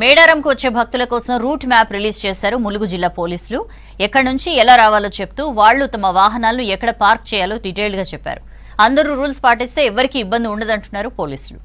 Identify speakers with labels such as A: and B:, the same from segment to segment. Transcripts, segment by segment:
A: మేడారంకు వచ్చే భక్తుల కోసం రూట్ మ్యాప్ రిలీజ్ చేశారు ములుగు జిల్లా పోలీసులు. ఎక్కడి నుంచి ఎలా రావాలో చెప్తూ వాళ్లు తమ వాహనాలను ఎక్కడ పార్క్ చేయాలో డీటెయిల్డ్ గా చెప్పారు. అందరూ రూల్స్ పాటిస్తే ఎవరికీ ఇబ్బంది ఉండదంటున్నారు పోలీసులు.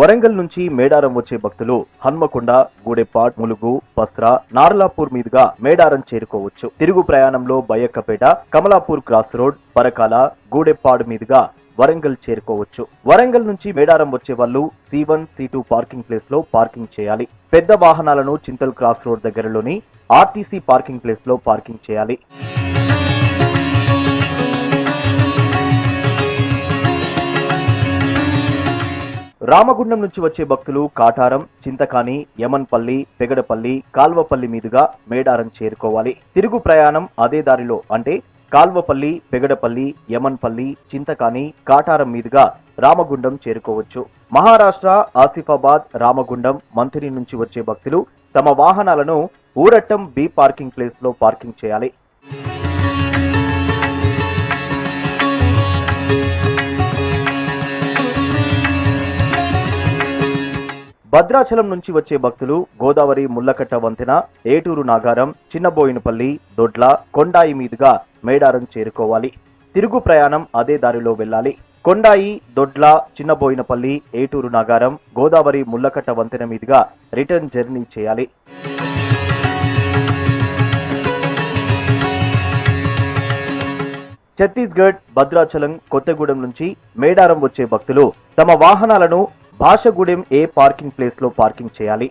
B: వరంగల్ నుంచి మేడారం వచ్చే భక్తులు హన్మకొండ, గూడెపాడ్, ములుగు, పస్రా, నార్లాపూర్ మీదుగా మేడారం చేరుకోవచ్చు. తిరుగు ప్రయాణంలో బయ్యక్కపేట, కమలాపూర్ క్రాస్ రోడ్, పరకాల, గూడెపాడ్ మీదుగా వరంగల్ చేరుకోవచ్చు. వరంగల్ నుంచి మేడారం వచ్చే వాళ్ళు C1, C2 పార్కింగ్ ప్లేస్ లో పార్కింగ్ చేయాలి. పెద్ద వాహనాలను చింతల్ క్రాస్ రోడ్ దగ్గరలోని RTC పార్కింగ్ ప్లేస్ లో పార్కింగ్ చేయాలి. రామగుండం నుంచి వచ్చే భక్తులు కాటారం, చింతకాని, యమన్పల్లి, పెగడపల్లి, కాల్వపల్లి మీదుగా మేడారం చేరుకోవాలి. తిరుగు ప్రయాణం అదే దారిలో అంటే కాల్వపల్లి, పెగడపల్లి, యమన్పల్లి, చింతకాని, కాటారం మీదుగా రామగుండం చేరుకోవచ్చు. మహారాష్ట్ర, ఆసిఫాబాద్, రామగుండం, మంథిని నుంచి వచ్చే భక్తులు తమ వాహనాలను ఊరట్టం B పార్కింగ్ ప్లేస్ లో పార్కింగ్ చేయాలి. భద్రాచలం నుంచి వచ్చే భక్తులు గోదావరి ముళ్లకట్ట వంతెన, ఏటూరు నాగారం, చిన్నబోయినపల్లి, దొడ్ల, కొండాయి మీదుగా మేడారం చేరుకోవాలి. తిరుగు ప్రయాణం అదే దారిలో వెళ్లాలి. కొండాయి, దొడ్ల, చిన్నబోయినపల్లి, ఏటూరు నాగారం, గోదావరి ముళ్లకట్ట వంతెన మీదుగా రిటర్న్ జర్నీ చేయాలి. ఛత్తీస్గఢ్, భద్రాచలం, కొత్తగూడెం నుంచి మేడారం వచ్చే భక్తులు తమ వాహనాలను భాషగూడెం A పార్కింగ్ ప్లేస్ లో పార్కింగ్ చేయాలి.